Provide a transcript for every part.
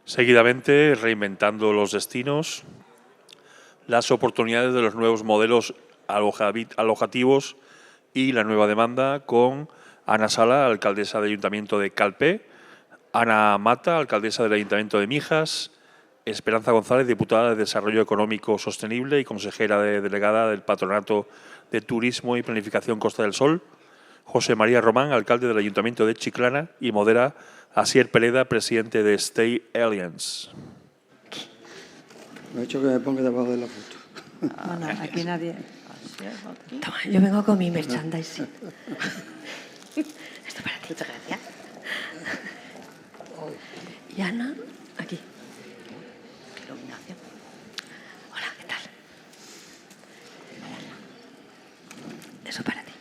Seguidamente, reinventando los destinos, las oportunidades de los nuevos modelos alojativos y la nueva demanda, con Ana Sala, alcaldesa del Ayuntamiento de Calpe, Ana Mata, alcaldesa del Ayuntamiento de Mijas, Esperanza González, diputada de Desarrollo Económico Sostenible y consejera delegada del Patronato de Turismo y Planificación Costa del Sol, José María Román, alcalde del Ayuntamiento de Chiclana, y modera Asier Pereda, presidente de Stay Alliance. Me ha dicho que me ponga debajo de la foto. No, aquí nadie. Toma, yo vengo con mi merchandising. Esto para ti. Muchas gracias. Y Ana, aquí. Qué iluminación. Hola, ¿qué tal? Eso para ti.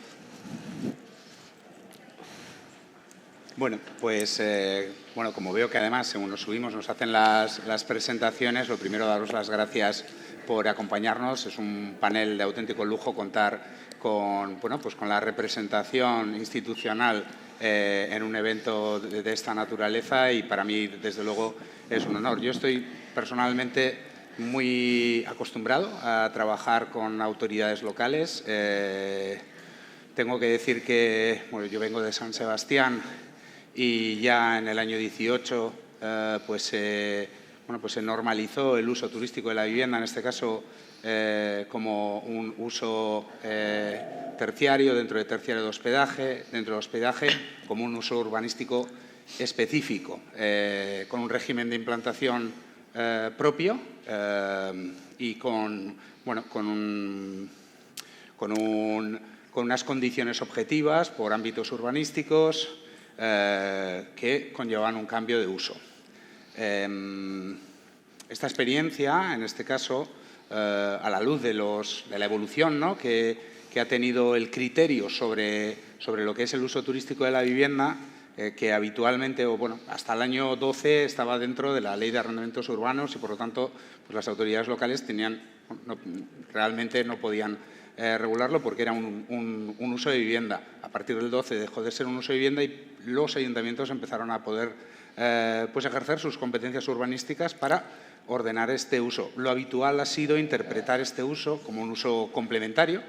Bueno, pues como veo que además, según nos subimos, nos hacen las presentaciones, lo primero, daros las gracias por acompañarnos. Es un panel de auténtico lujo contar con la representación institucional en un evento de esta naturaleza, y para mí, desde luego, es un honor. Yo estoy personalmente muy acostumbrado a trabajar con autoridades locales. Tengo que decir que yo vengo de San Sebastián, y ya en el año 18 se normalizó el uso turístico de la vivienda, en este caso como un uso terciario, dentro de terciario de hospedaje, dentro de hospedaje como un uso urbanístico específico, con un régimen de implantación propio y con unas condiciones objetivas por ámbitos urbanísticos que conllevan un cambio de uso. Esta experiencia, en este caso, a la luz de la evolución, ¿no?, que ha tenido el criterio sobre lo que es el uso turístico de la vivienda, que habitualmente, hasta el año 12 estaba dentro de la Ley de Arrendamientos Urbanos, y por lo tanto pues las autoridades locales realmente no podían regularlo porque era un uso de vivienda. A partir del 12 dejó de ser un uso de vivienda y los ayuntamientos empezaron a poder ejercer sus competencias urbanísticas para ordenar este uso. Lo habitual ha sido interpretar este uso como un uso complementario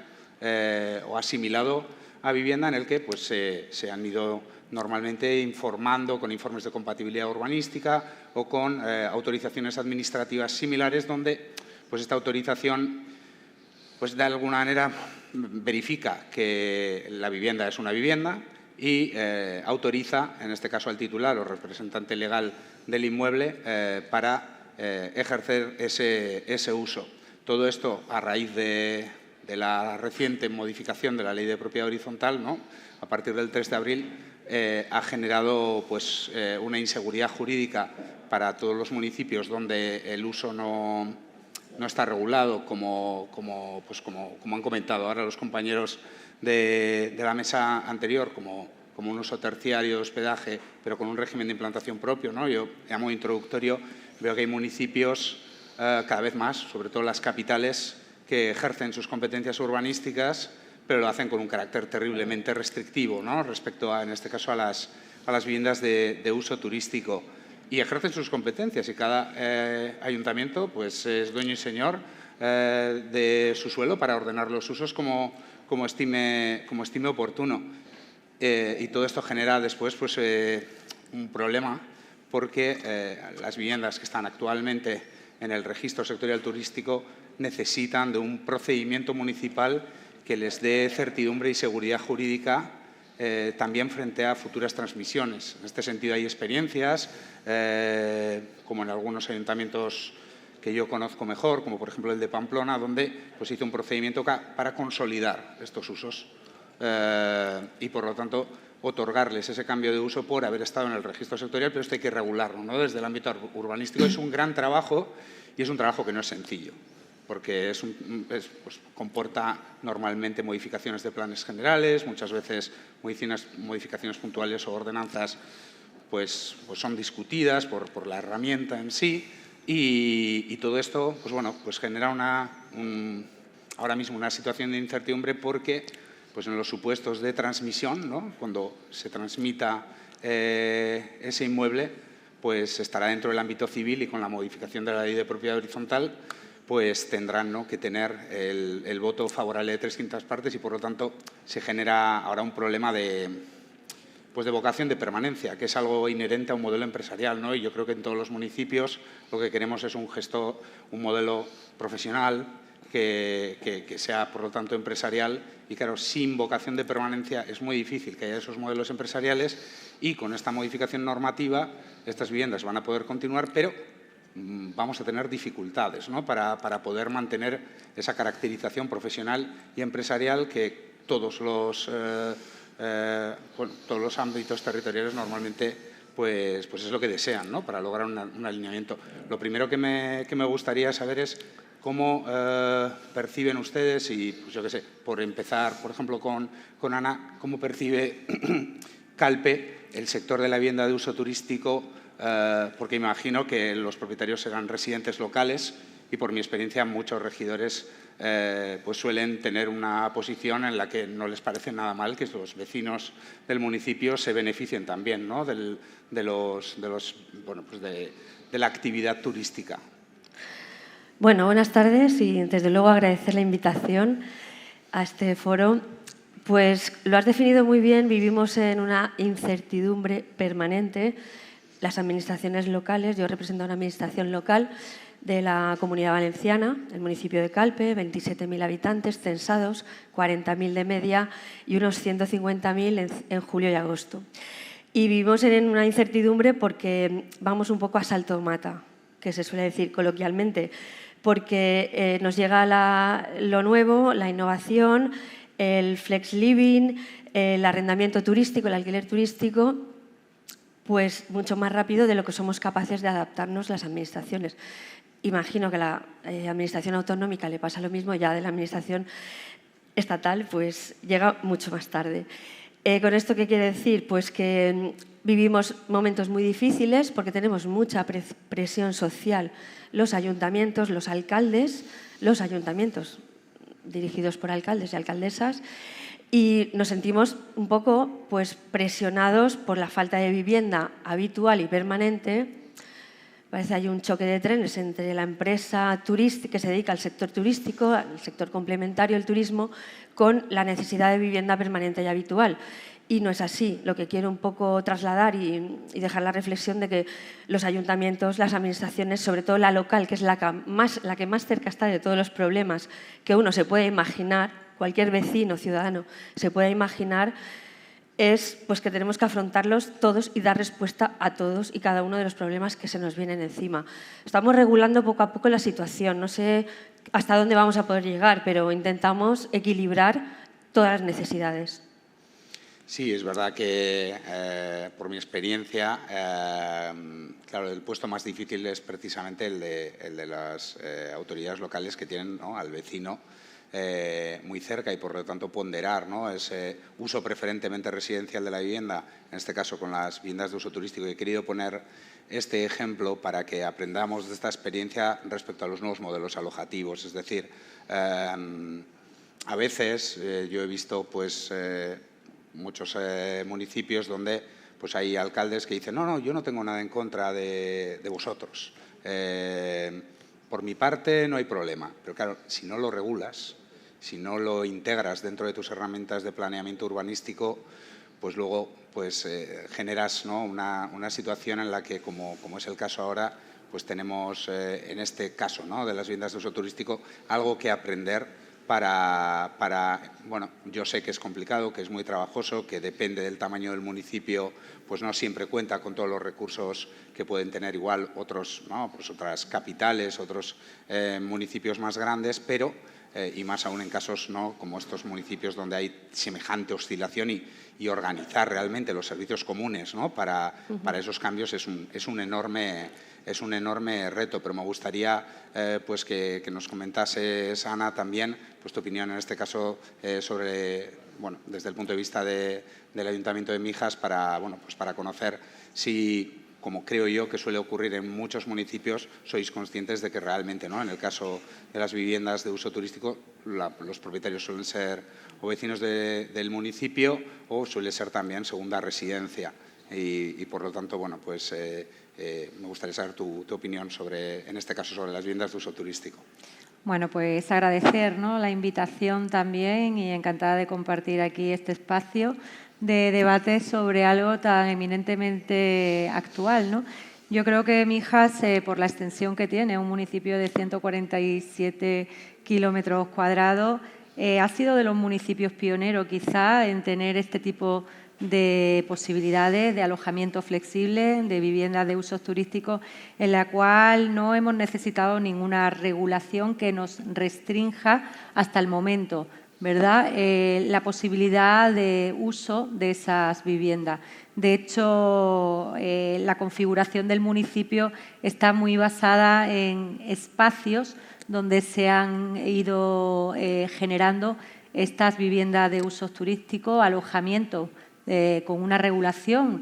o asimilado a vivienda, en el que se han ido normalmente informando con informes de compatibilidad urbanística o con autorizaciones administrativas similares, donde esta autorización de alguna manera verifica que la vivienda es una vivienda y autoriza, en este caso al titular o representante legal del inmueble, para ejercer ese uso. Todo esto a raíz de la reciente modificación de la Ley de Propiedad Horizontal, ¿no?, a partir del 3 de abril, ha generado una inseguridad jurídica para todos los municipios donde el uso no está regulado, como han comentado ahora los compañeros de la mesa anterior, como un uso terciario de hospedaje, pero con un régimen de implantación propio, ¿no? Yo, a modo introductorio, veo que hay municipios cada vez más, sobre todo las capitales, que ejercen sus competencias urbanísticas, pero lo hacen con un carácter terriblemente restrictivo, ¿no?, respecto en este caso, a las viviendas de uso turístico. Y ejercen sus competencias, y cada ayuntamiento es dueño y señor de su suelo para ordenar los usos como estime oportuno. Y todo esto genera después un problema, porque las viviendas que están actualmente en el registro sectorial turístico necesitan de un procedimiento municipal que les dé certidumbre y seguridad jurídica también frente a futuras transmisiones. En este sentido hay experiencias, como en algunos ayuntamientos que yo conozco mejor, como por ejemplo el de Pamplona, donde se hizo un procedimiento para consolidar estos usos y, por lo tanto, otorgarles ese cambio de uso por haber estado en el registro sectorial, pero esto hay que regularlo, ¿no?, desde el ámbito urbanístico. Es un gran trabajo, y es un trabajo que no es sencillo, porque comporta normalmente modificaciones de planes generales, muchas veces modificaciones puntuales o ordenanzas son discutidas por la herramienta en sí, y todo esto genera ahora mismo una situación de incertidumbre, porque en los supuestos de transmisión, ¿no?, cuando se transmita ese inmueble, pues estará dentro del ámbito civil y con la modificación de la Ley de Propiedad Horizontal pues tendrán, ¿no?, que tener el voto favorable de 3 quintas partes y, por lo tanto, se genera ahora un problema de vocación de permanencia, que es algo inherente a un modelo empresarial, ¿no? Y yo creo que en todos los municipios lo que queremos es un modelo profesional que sea, por lo tanto, empresarial. Y, claro, sin vocación de permanencia es muy difícil que haya esos modelos empresariales y con esta modificación normativa estas viviendas van a poder continuar, pero vamos a tener dificultades, ¿no?, para poder mantener esa caracterización profesional y empresarial que todos los ámbitos territoriales normalmente pues es lo que desean, ¿no?, para lograr un alineamiento. Lo primero que me gustaría saber es cómo perciben ustedes, y pues yo qué sé, por empezar, por ejemplo, con Ana, cómo percibe Calpe el sector de la vivienda de uso turístico, porque imagino que los propietarios serán residentes locales y, por mi experiencia, muchos regidores pues suelen tener una posición en la que no les parece nada mal que los vecinos del municipio se beneficien también, ¿no?, de la actividad turística. Bueno, buenas tardes y, desde luego, agradecer la invitación a este foro. Pues lo has definido muy bien, vivimos en una incertidumbre permanente. Las administraciones locales, yo represento a una administración local de la Comunidad Valenciana, el municipio de Calpe, 27.000 habitantes censados, 40.000 de media y unos 150.000 en julio y agosto. Y vivimos en una incertidumbre porque vamos un poco a salto mata, que se suele decir coloquialmente, porque nos llega lo nuevo, la innovación, el flex living, el arrendamiento turístico, el alquiler turístico, pues mucho más rápido de lo que somos capaces de adaptarnos las administraciones. Imagino que a la administración autonómica le pasa lo mismo, ya de la administración estatal pues llega mucho más tarde. ¿Con esto qué quiere decir? Pues que vivimos momentos muy difíciles porque tenemos mucha presión social. Los ayuntamientos, los alcaldes, los ayuntamientos dirigidos por alcaldes y alcaldesas, y nos sentimos un poco pues presionados por la falta de vivienda habitual y permanente. Parece que hay un choque de trenes entre la empresa turística que se dedica al sector turístico, al sector complementario, el turismo, con la necesidad de vivienda permanente y habitual. Y no es así. Lo que quiero un poco trasladar y dejar la reflexión de que los ayuntamientos, las administraciones, sobre todo la local, que es la que más cerca está de todos los problemas que uno se puede imaginar, cualquier vecino, ciudadano, se puede imaginar, es pues que tenemos que afrontarlos todos y dar respuesta a todos y cada uno de los problemas que se nos vienen encima. Estamos regulando poco a poco la situación. No sé hasta dónde vamos a poder llegar, pero intentamos equilibrar todas las necesidades. Sí, es verdad que, por mi experiencia, claro, el puesto más difícil es precisamente el de las autoridades locales que tienen, ¿no?, al vecino muy cerca y, por lo tanto, ponderar, ¿no?, ese uso preferentemente residencial de la vivienda, en este caso con las viviendas de uso turístico. He querido poner este ejemplo para que aprendamos de esta experiencia respecto a los nuevos modelos alojativos. Es decir, a veces yo he visto pues muchos municipios donde pues hay alcaldes que dicen no, yo no tengo nada en contra de vosotros. Por mi parte no hay problema. Pero claro, si no lo regulas, si no lo integras dentro de tus herramientas de planeamiento urbanístico, pues luego pues, generas, ¿no?, una situación en la que, como es el caso ahora, pues tenemos en este caso, ¿no?, de las viviendas de uso turístico algo que aprender bueno, yo sé que es complicado, que es muy trabajoso, que depende del tamaño del municipio, pues no siempre cuenta con todos los recursos que pueden tener igual otros, ¿no?, pues otras capitales, otros municipios más grandes, pero, y más aún en casos, ¿no?, como estos municipios donde hay semejante oscilación y organizar realmente los servicios comunes, ¿no?, para esos cambios es un enorme reto. Pero me gustaría pues que nos comentases, Ana, también pues tu opinión en este caso sobre, bueno, desde el punto de vista del Ayuntamiento de Mijas para conocer si, como creo yo que suele ocurrir en muchos municipios, sois conscientes de que realmente, ¿no?, en el caso de las viviendas de uso turístico, los propietarios suelen ser o vecinos del municipio o suele ser también segunda residencia. Y por lo tanto, bueno, pues Me gustaría saber tu opinión sobre, en este caso, sobre las viviendas de uso turístico. Bueno, pues agradecer, ¿no?, la invitación también y encantada de compartir aquí este espacio de debate sobre algo tan eminentemente actual, ¿no? Yo creo que Mijas, por la extensión que tiene, un municipio de 147 kilómetros cuadrados, ha sido de los municipios pioneros quizá en tener este tipo de posibilidades de alojamiento flexible, de viviendas de usos turísticos, en la cual no hemos necesitado ninguna regulación que nos restrinja hasta el momento, ¿verdad?, la posibilidad de uso de esas viviendas. De hecho, la configuración del municipio está muy basada en espacios donde se han ido generando estas viviendas de usos turísticos, alojamiento con una regulación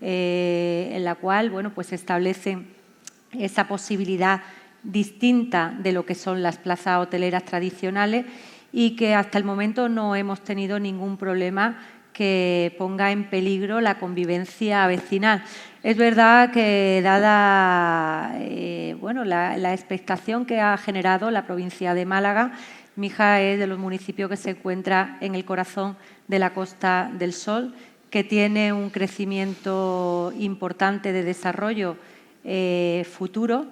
en la cual, bueno, pues establecen esa posibilidad distinta de lo que son las plazas hoteleras tradicionales y que hasta el momento no hemos tenido ningún problema que ponga en peligro la convivencia vecinal. Es verdad que, dada bueno, la expectación que ha generado la provincia de Málaga, Mijas es de los municipios que se encuentra en el corazón de la Costa del Sol, que tiene un crecimiento importante de desarrollo futuro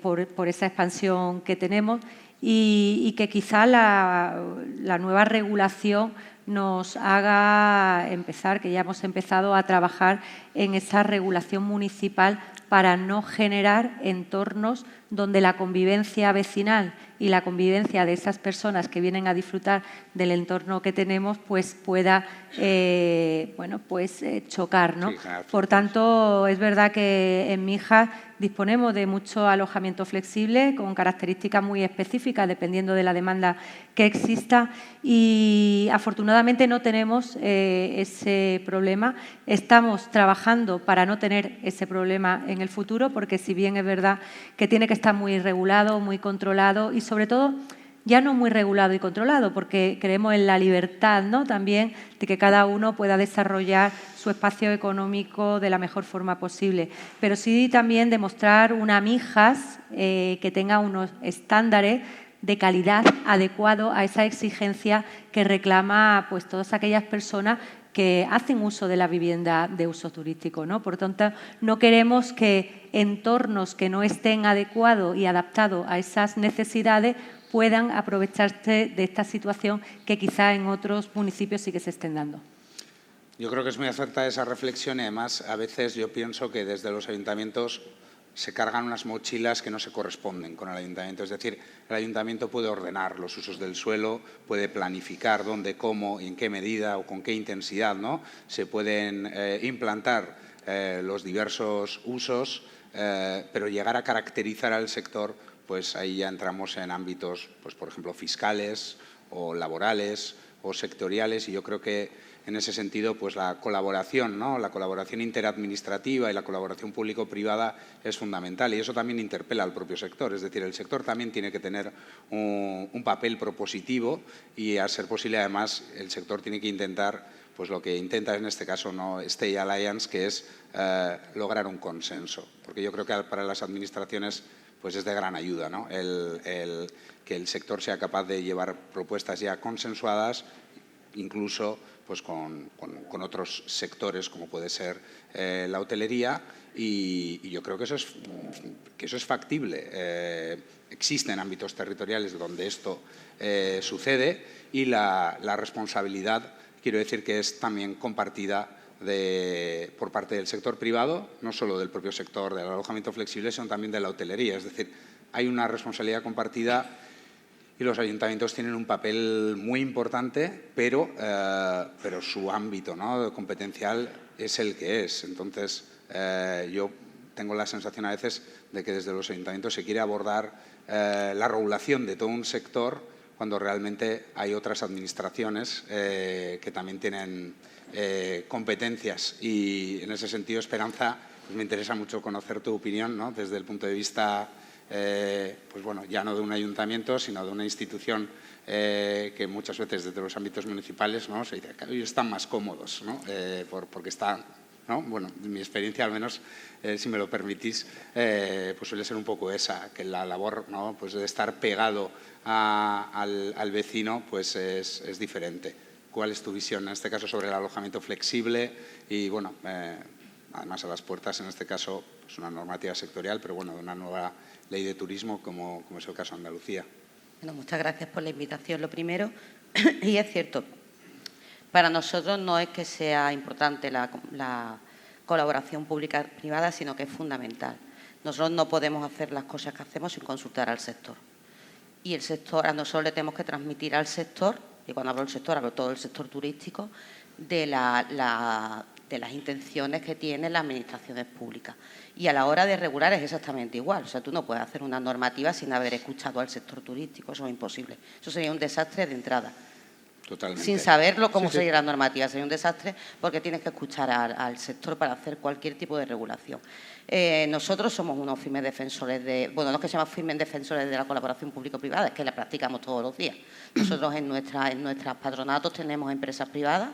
por esa expansión que tenemos y que quizá la nueva regulación nos haga empezar, que ya hemos empezado a trabajar en esa regulación municipal para no generar entornos donde la convivencia vecinal y la convivencia de esas personas que vienen a disfrutar del entorno que tenemos pues pueda bueno, pues, chocar, ¿no? Por tanto, es verdad que en Mijas disponemos de mucho alojamiento flexible con características muy específicas dependiendo de la demanda que exista y afortunadamente no tenemos ese problema. Estamos trabajando para no tener ese problema en el futuro porque si bien es verdad que tiene que estar muy regulado, muy controlado y sobre todo ya no muy regulado y controlado porque creemos en la libertad, ¿no?, también de que cada uno pueda desarrollar su espacio económico de la mejor forma posible, pero sí también demostrar una Mijas que tenga unos estándares de calidad adecuado a esa exigencia que reclama pues todas aquellas personas que hacen uso de la vivienda de uso turístico, ¿no? Por tanto, no queremos que entornos que no estén adecuados y adaptados a esas necesidades puedan aprovecharse de esta situación que quizá en otros municipios sí que se estén dando. Yo creo que es muy acertada esa reflexión y además a veces yo pienso que desde los ayuntamientos se cargan unas mochilas que no se corresponden con el ayuntamiento. Es decir, el ayuntamiento puede ordenar los usos del suelo, puede planificar dónde, cómo y en qué medida o con qué intensidad, ¿no?, se pueden implantar los diversos usos, pero llegar a caracterizar al sector, pues ahí ya entramos en ámbitos, pues por ejemplo, fiscales o laborales o sectoriales y yo creo que en ese sentido, pues la colaboración, ¿no?, la colaboración interadministrativa y la colaboración público-privada es fundamental y eso también interpela al propio sector. Es decir, el sector también tiene que tener un papel propositivo y, a ser posible, además, el sector tiene que intentar, pues lo que intenta en este caso, ¿no?, Stay Alliance, que es lograr un consenso. Porque yo creo que para las administraciones pues es de gran ayuda, ¿no?, que el sector sea capaz de llevar propuestas ya consensuadas, incluso pues con otros sectores, como puede ser la hotelería, y yo creo que eso es factible. Existen ámbitos territoriales donde esto sucede y la responsabilidad, quiero decir, que es también compartida por parte del sector privado, no solo del propio sector del alojamiento flexible, sino también de la hotelería. Es decir, hay una responsabilidad compartida y los ayuntamientos tienen un papel muy importante, pero su ámbito, ¿no?, competencial es el que es. Entonces, yo tengo la sensación a veces de que desde los ayuntamientos se quiere abordar la regulación de todo un sector cuando realmente hay otras administraciones que también tienen competencias. Y en ese sentido, Esperanza, pues me interesa mucho conocer tu opinión, ¿no?, desde el punto de vista pues bueno, ya no de un ayuntamiento, sino de una institución que muchas veces desde los ámbitos municipales, ¿no?, se dice que ellos están más cómodos, ¿no?, porque están ¿no? Bueno, mi experiencia al menos, si me lo permitís, pues suele ser un poco esa, que la labor, ¿no?, pues de estar pegado al vecino pues es diferente. ¿Cuál es tu visión en este caso sobre el alojamiento flexible? Y bueno, además a las puertas en este caso pues una normativa sectorial, pero bueno, de una nueva ley de turismo como es el caso de Andalucía. Bueno, muchas gracias por la invitación, lo primero. Y es cierto, para nosotros no es que sea importante la colaboración pública-privada, sino que es fundamental. Nosotros no podemos hacer las cosas que hacemos sin consultar al sector. Y el sector, a nosotros le tenemos que transmitir al sector, y cuando hablo del sector, hablo todo el sector turístico, de las intenciones que tienen las administraciones públicas. Y a la hora de regular es exactamente igual. O sea, tú no puedes hacer una normativa sin haber escuchado al sector turístico. Eso es imposible. Eso sería un desastre de entrada. Totalmente. Sin saberlo cómo sería la normativa. Sería un desastre porque tienes que escuchar al sector para hacer cualquier tipo de regulación. Nosotros somos unos firmes defensores bueno, no es que seamos firmes defensores de la colaboración público-privada, es que la practicamos todos los días. Nosotros en nuestros patronatos tenemos empresas privadas,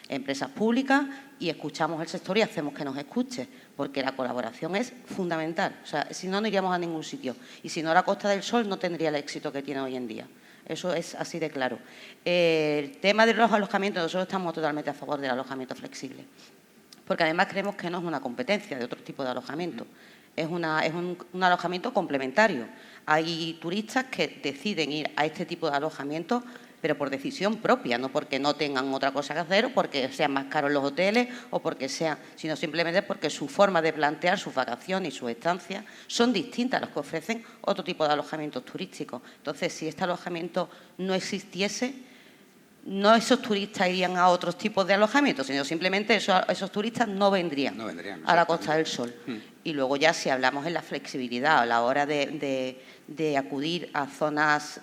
empresas públicas, y escuchamos el sector y hacemos que nos escuche, porque la colaboración es fundamental. O sea, si no, no iríamos a ningún sitio. Y si no, la Costa del Sol no tendría el éxito que tiene hoy en día. Eso es así de claro. El tema de los alojamientos, nosotros estamos totalmente a favor del alojamiento flexible, porque además creemos que no es una competencia de otro tipo de alojamiento. Es un alojamiento complementario. Hay turistas que deciden ir a este tipo de alojamiento, pero por decisión propia, no porque no tengan otra cosa que hacer o porque sean más caros los hoteles o porque sean, sino simplemente porque su forma de plantear sus vacaciones y sus estancias son distintas a las que ofrecen otro tipo de alojamientos turísticos. Entonces, si este alojamiento no existiese, no esos turistas irían a otros tipos de alojamientos, sino simplemente esos turistas no vendrían a la Costa del Sol. Y luego ya si hablamos en la flexibilidad a la hora de acudir a zonas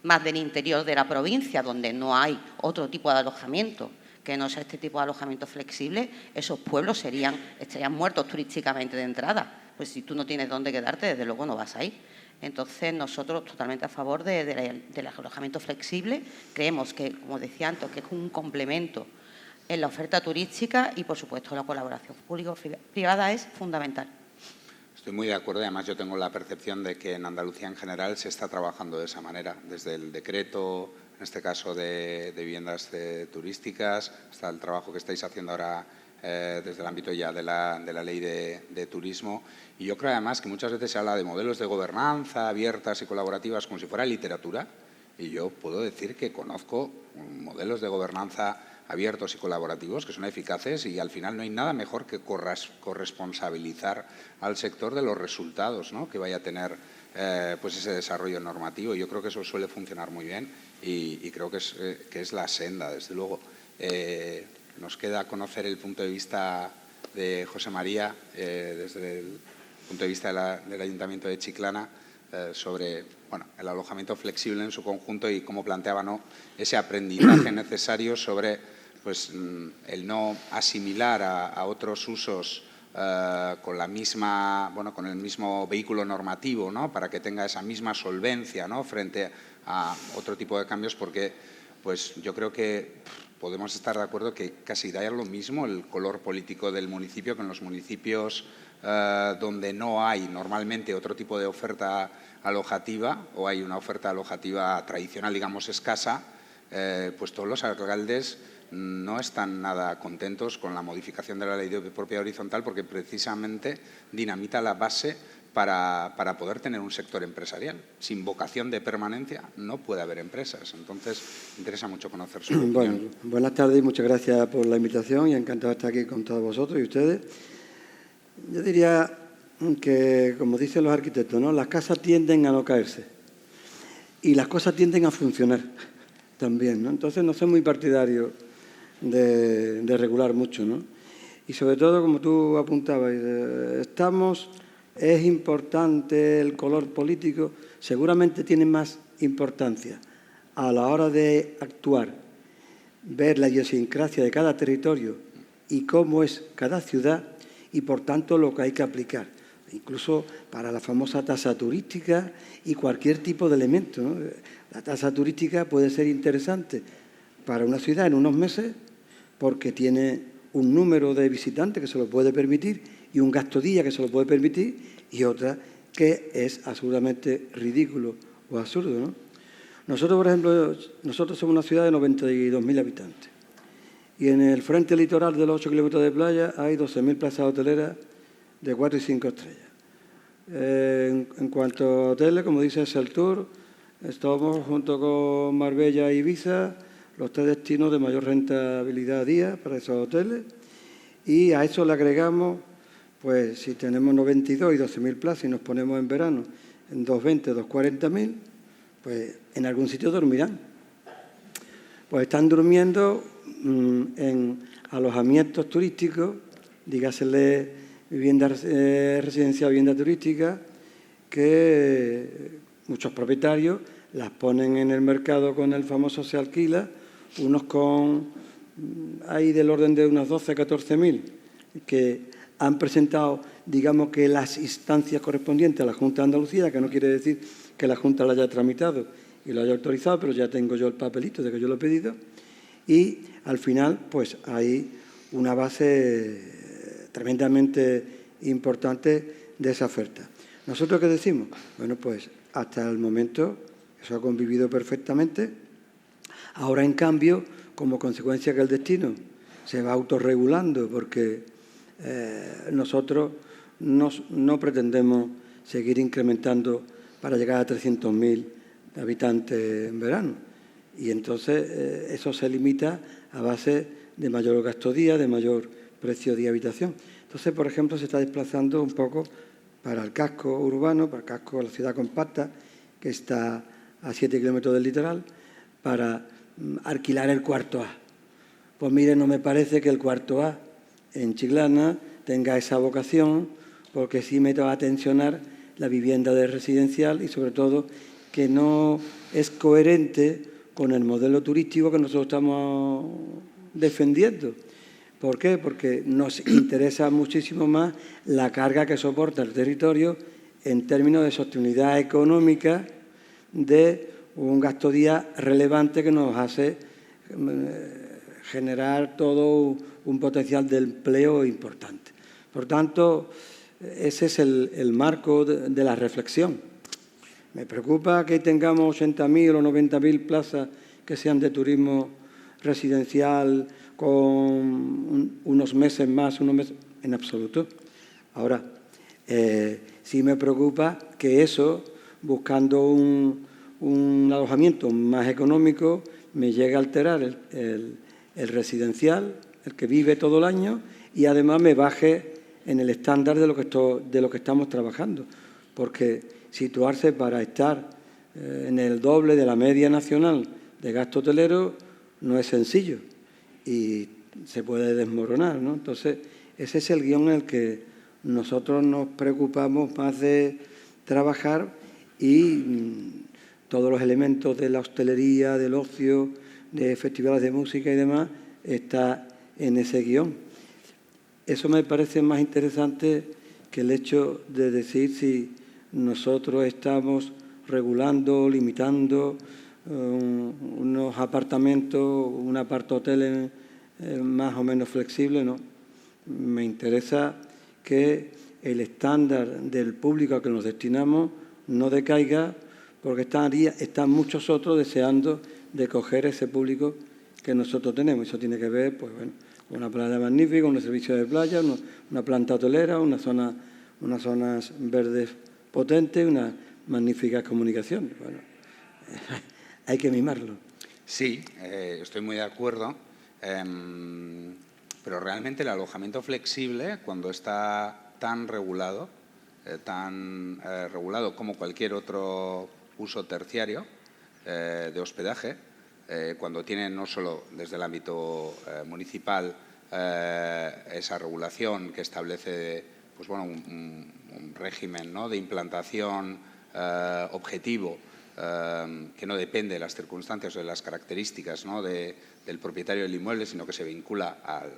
más del interior de la provincia, donde no hay otro tipo de alojamiento que no sea este tipo de alojamiento flexible, esos pueblos estarían muertos turísticamente de entrada. Pues si tú no tienes dónde quedarte, desde luego no vas a ir. Entonces, nosotros totalmente a favor del alojamiento flexible. Creemos que, como decía antes, que es un complemento en la oferta turística y, por supuesto, la colaboración público-privada es fundamental. Estoy muy de acuerdo y además yo tengo la percepción de que en Andalucía en general se está trabajando de esa manera, desde el decreto, en este caso de viviendas turísticas, hasta el trabajo que estáis haciendo ahora desde el ámbito ya de la ley de turismo. Y yo creo además que muchas veces se habla de modelos de gobernanza abiertas y colaborativas como si fuera literatura, y yo puedo decir que conozco modelos de gobernanza abiertos y colaborativos que son eficaces, y al final no hay nada mejor que corresponsabilizar al sector de los resultados, ¿no?, que vaya a tener pues ese desarrollo normativo. Yo creo que eso suele funcionar muy bien y creo que es la senda, desde luego. Nos queda conocer el punto de vista de José María, desde el punto de vista del Ayuntamiento de Chiclana, sobre el alojamiento flexible en su conjunto y cómo planteaba, ¿no?, ese aprendizaje necesario sobre pues, el no asimilar a otros usos con el mismo vehículo normativo, ¿no?, para que tenga esa misma solvencia, ¿no?, frente a otro tipo de cambios, porque pues yo creo que podemos estar de acuerdo que casi da lo mismo el color político del municipio, que en los municipios donde no hay normalmente otro tipo de oferta alojativa o hay una oferta alojativa tradicional, digamos, escasa, pues todos los alcaldes no están nada contentos con la modificación de la ley de propiedad horizontal, porque precisamente dinamita la base para poder tener un sector empresarial. Sin vocación de permanencia no puede haber empresas. Entonces, me interesa mucho conocer su opinión. Bueno, buenas tardes y muchas gracias por la invitación y encantado de estar aquí con todos vosotros y ustedes. Yo diría que, como dicen los arquitectos, ¿no?, las casas tienden a no caerse y las cosas tienden a funcionar también, ¿no? Entonces, no soy muy partidario de regular mucho, ¿no? Y sobre todo, como tú apuntabas, es importante el color político, seguramente tiene más importancia a la hora de actuar, ver la idiosincrasia de cada territorio y cómo es cada ciudad y, por tanto, lo que hay que aplicar, incluso para la famosa tasa turística y cualquier tipo de elemento, ¿no? La tasa turística puede ser interesante para una ciudad en unos meses porque tiene un número de visitantes que se lo puede permitir y un gasto día que se lo puede permitir, y otra que es absolutamente ridículo o absurdo, ¿no? Nosotros, por ejemplo, nosotros somos una ciudad de 92.000 habitantes y en el frente litoral de los 8 kilómetros de playa hay 12.000 plazas hoteleras de 4 y 5 estrellas. En cuanto a hoteles, como dice Tour, estamos junto con Marbella e Ibiza los 3 destinos de mayor rentabilidad a día para esos hoteles, y a eso le agregamos, pues si tenemos 92 y 12.000 plazas y nos ponemos en verano en 220, 240.000, pues en algún sitio dormirán. Pues están durmiendo en alojamientos turísticos, dígasele vivienda residencial, vivienda turística, que muchos propietarios las ponen en el mercado con el famoso se alquila, unos con hay del orden de unas 12, 14.000, que han presentado, digamos que las instancias correspondientes a la Junta de Andalucía, que no quiere decir que la Junta lo haya tramitado y lo haya autorizado, pero ya tengo yo el papelito de que yo lo he pedido, y al final pues hay una base tremendamente importante de esa oferta. ¿Nosotros qué decimos? Bueno, pues hasta el momento eso ha convivido perfectamente. Ahora, en cambio, como consecuencia que el destino se va autorregulando, porque nosotros no pretendemos seguir incrementando para llegar a 300.000 habitantes en verano. Y entonces eso se limita a base de mayor gasto día, de mayor precio de habitación. Entonces, por ejemplo, se está desplazando un poco para el casco urbano, para el casco de la ciudad compacta, que está a 7 kilómetros del litoral, para alquilar el cuarto A. Pues mire, no me parece que el cuarto A en Chiclana tenga esa vocación, porque sí me va a tensionar la vivienda de residencial y, sobre todo, que no es coherente con el modelo turístico que nosotros estamos defendiendo. ¿Por qué? Porque nos interesa muchísimo más la carga que soporta el territorio en términos de sostenibilidad económica, de un gasto día relevante que nos hace generar todo un potencial de empleo importante. Por tanto, ese es el marco de la reflexión. Me preocupa que tengamos 80.000 o 90.000 plazas que sean de turismo residencial con unos meses más, en absoluto. Ahora, sí me preocupa que eso, buscando un alojamiento más económico, me llegue a alterar el residencial, el que vive todo el año, y además me baje en el estándar de lo que estamos trabajando. Porque situarse para estar en el doble de la media nacional de gasto hotelero no es sencillo y se puede desmoronar, ¿no? Entonces, ese es el guión en el que nosotros nos preocupamos más de trabajar, y todos los elementos de la hostelería, del ocio, de festivales de música y demás, está en ese guión. Eso me parece más interesante que el hecho de decir si nosotros estamos regulando, limitando unos apartamentos, un apartahotel más o menos flexible, no. Me interesa que el estándar del público al que nos destinamos no decaiga, porque están muchos otros deseando de coger ese público que nosotros tenemos. Eso tiene que ver, pues bueno, con una playa magnífica, un servicio de playa, una planta hotelera, unas zonas verdes potentes, unas magníficas comunicaciones. Bueno, hay que mimarlo. Sí, estoy muy de acuerdo, pero realmente el alojamiento flexible, cuando está tan regulado como cualquier otro uso terciario de hospedaje, cuando tiene no solo desde el ámbito municipal esa regulación que establece pues bueno, un régimen, ¿no?, de implantación objetivo, que no depende de las circunstancias o de las características, ¿no?, del propietario del inmueble, sino que se vincula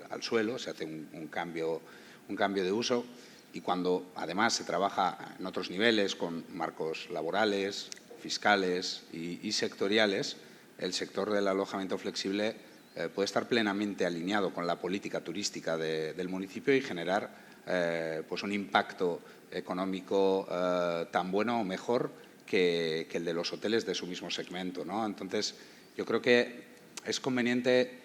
al suelo, se hace un cambio de uso. Y cuando además se trabaja en otros niveles con marcos laborales, fiscales y sectoriales, el sector del alojamiento flexible puede estar plenamente alineado con la política turística del municipio y generar pues un impacto económico tan bueno o mejor que el de los hoteles de su mismo segmento, ¿no? Entonces, yo creo que es conveniente,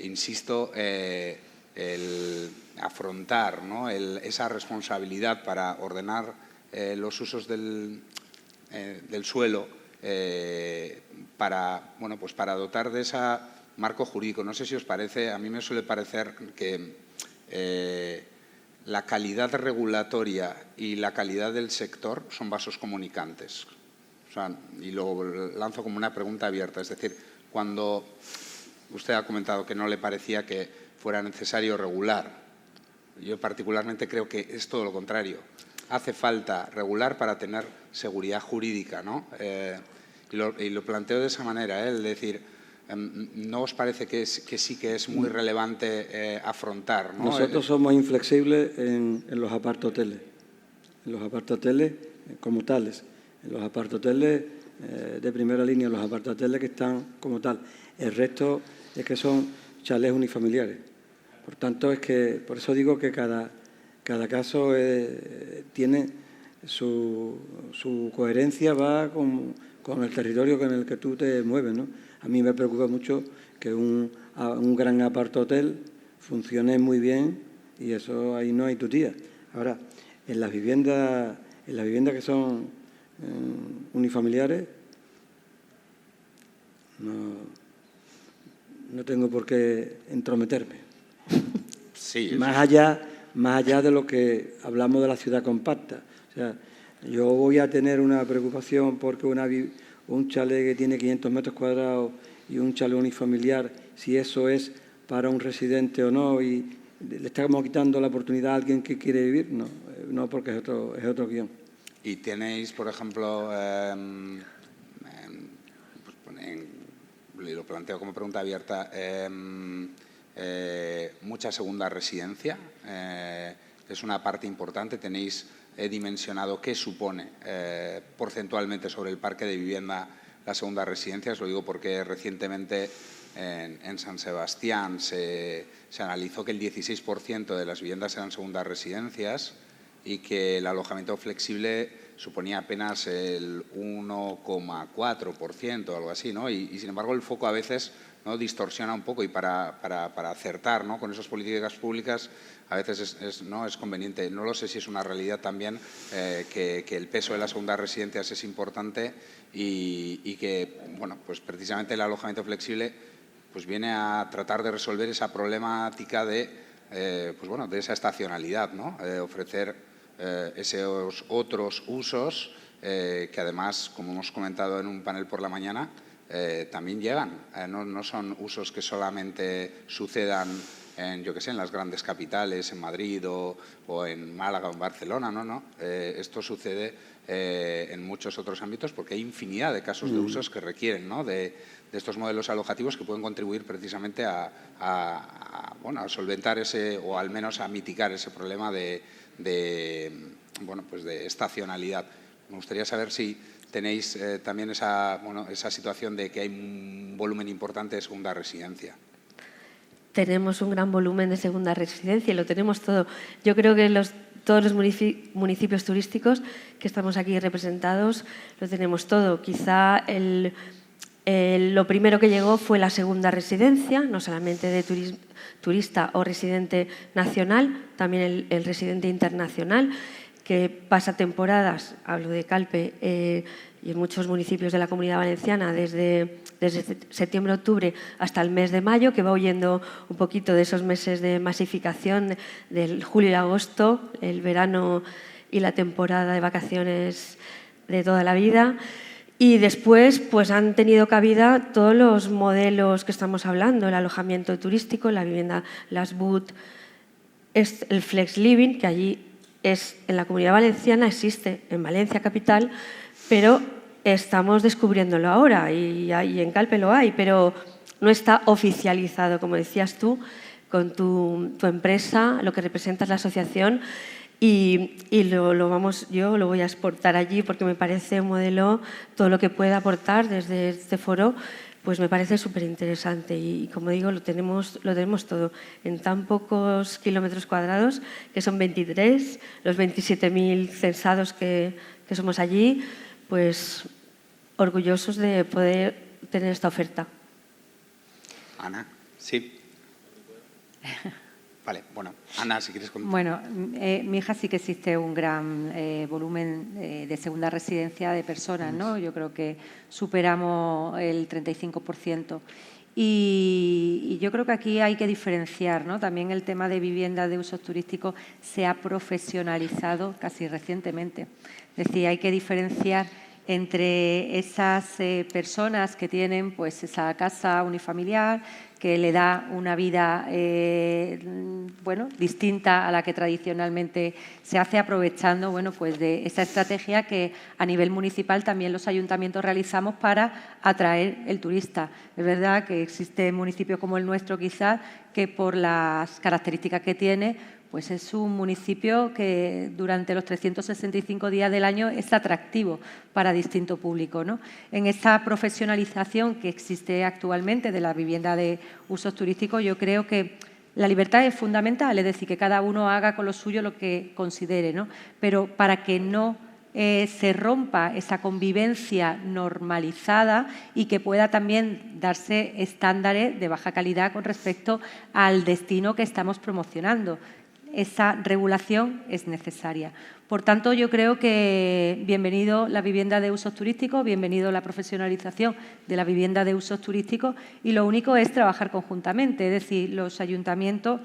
insisto, el afrontar, ¿no?, esa responsabilidad para ordenar los usos del suelo, para dotar de ese marco jurídico. No sé si os parece, a mí me suele parecer que la calidad regulatoria y la calidad del sector son vasos comunicantes. O sea, y lo lanzo como una pregunta abierta. Es decir, cuando usted ha comentado que no le parecía que fuera necesario regular, yo particularmente creo que es todo lo contrario. Hace falta regular para tener seguridad jurídica, ¿no? Y lo planteo de esa manera, es decir, ¿no os parece que sí que es muy relevante afrontar, ¿no? Nosotros somos inflexibles en los apartahoteles. En los apartahoteles como tales. En los apartahoteles de primera línea, los apartahoteles que están como tal. El resto es que son chalés unifamiliares. Por tanto, es que por eso digo que cada caso tiene su coherencia, va con el territorio en el que tú te mueves, ¿no? A mí me preocupa mucho que un gran apartahotel funcione muy bien y eso ahí no hay tutía. Ahora, en las viviendas que son unifamiliares, no tengo por qué entrometerme. Sí. Más allá de lo que hablamos de la ciudad compacta. O sea, yo voy a tener una preocupación porque un chalet que tiene 500 metros cuadrados y un chalet unifamiliar, si eso es para un residente o no, y le estamos quitando la oportunidad a alguien que quiere vivir, no, porque es otro guión. Y tenéis, por ejemplo, lo planteo como pregunta abierta, mucha segunda residencia, es una parte importante. Tenéis dimensionado qué supone porcentualmente sobre el parque de vivienda la segunda residencia. Os lo digo porque recientemente en San Sebastián se analizó que el 16% de las viviendas eran segundas residencias y que el alojamiento flexible suponía apenas el 1,4% o algo así, ¿no? Y sin embargo el foco a veces, ¿no?, distorsiona un poco, y para acertar, ¿no?, con esas políticas públicas a veces es conveniente. No lo sé si es una realidad también que el peso de las segundas residencias es importante y que, bueno, pues precisamente el alojamiento flexible pues viene a tratar de resolver esa problemática de esa estacionalidad, ¿no? Ofrecer esos otros usos que además, como hemos comentado en un panel por la mañana, también llegan. No son usos que solamente sucedan en las grandes capitales, en Madrid o en Málaga o en Barcelona, no. Esto sucede en muchos otros ámbitos porque hay infinidad de casos de usos que requieren, ¿no?, de estos modelos alojativos que pueden contribuir precisamente a solventar o al menos a mitigar ese problema de estacionalidad. Me gustaría saber si tenéis también esa situación de que hay un volumen importante de segunda residencia. Tenemos un gran volumen de segunda residencia y lo tenemos todo. Yo creo que todos los municipios turísticos que estamos aquí representados lo tenemos todo. Quizá lo primero que llegó fue la segunda residencia, no solamente de turista o residente nacional, también el residente internacional, que pasa temporadas, hablo de Calpe y en muchos municipios de la Comunidad Valenciana, desde septiembre-octubre hasta el mes de mayo, que va huyendo un poquito de esos meses de masificación del julio y agosto, el verano y la temporada de vacaciones de toda la vida. Y después pues han tenido cabida todos los modelos que estamos hablando, el alojamiento turístico, la vivienda, las BUT, el Flex Living, que allí en la Comunidad Valenciana existe, en Valencia capital, pero estamos descubriéndolo ahora y en Calpe lo hay, pero no está oficializado, como decías tú, con tu empresa, lo que representa la asociación. Y yo lo voy a exportar allí porque me parece un modelo, todo lo que pueda aportar desde este foro, pues me parece súper interesante y, como digo, lo tenemos todo en tan pocos kilómetros cuadrados, que son 23, los 27.000 censados que somos allí, pues orgullosos de poder tener esta oferta. Ana, sí. Vale, bueno, Ana, si quieres comentar. Bueno, mi hija sí que existe un gran volumen de segunda residencia de personas, ¿no? Yo creo que superamos el 35%. Y yo creo que aquí hay que diferenciar, ¿no? También el tema de viviendas de usos turísticos se ha profesionalizado casi recientemente. Es decir, hay que diferenciar entre esas personas que tienen pues esa casa unifamiliar que le da una vida bueno, distinta a la que tradicionalmente se hace, aprovechando bueno, pues de esa estrategia que a nivel municipal también los ayuntamientos realizamos para atraer el turista. Es verdad que existe municipios como el nuestro quizás que por las características que tiene pues es un municipio que durante los 365 días del año es atractivo para distinto público, ¿no? En esa profesionalización que existe actualmente de la vivienda de usos turísticos, yo creo que la libertad es fundamental, es decir, que cada uno haga con lo suyo lo que considere, ¿no? Pero para que no se rompa esa convivencia normalizada y que pueda también darse estándares de baja calidad con respecto al destino que estamos promocionando. Esa regulación es necesaria. Por tanto, yo creo que bienvenido la vivienda de usos turísticos, bienvenido la profesionalización de la vivienda de usos turísticos y lo único es trabajar conjuntamente, es decir, los ayuntamientos,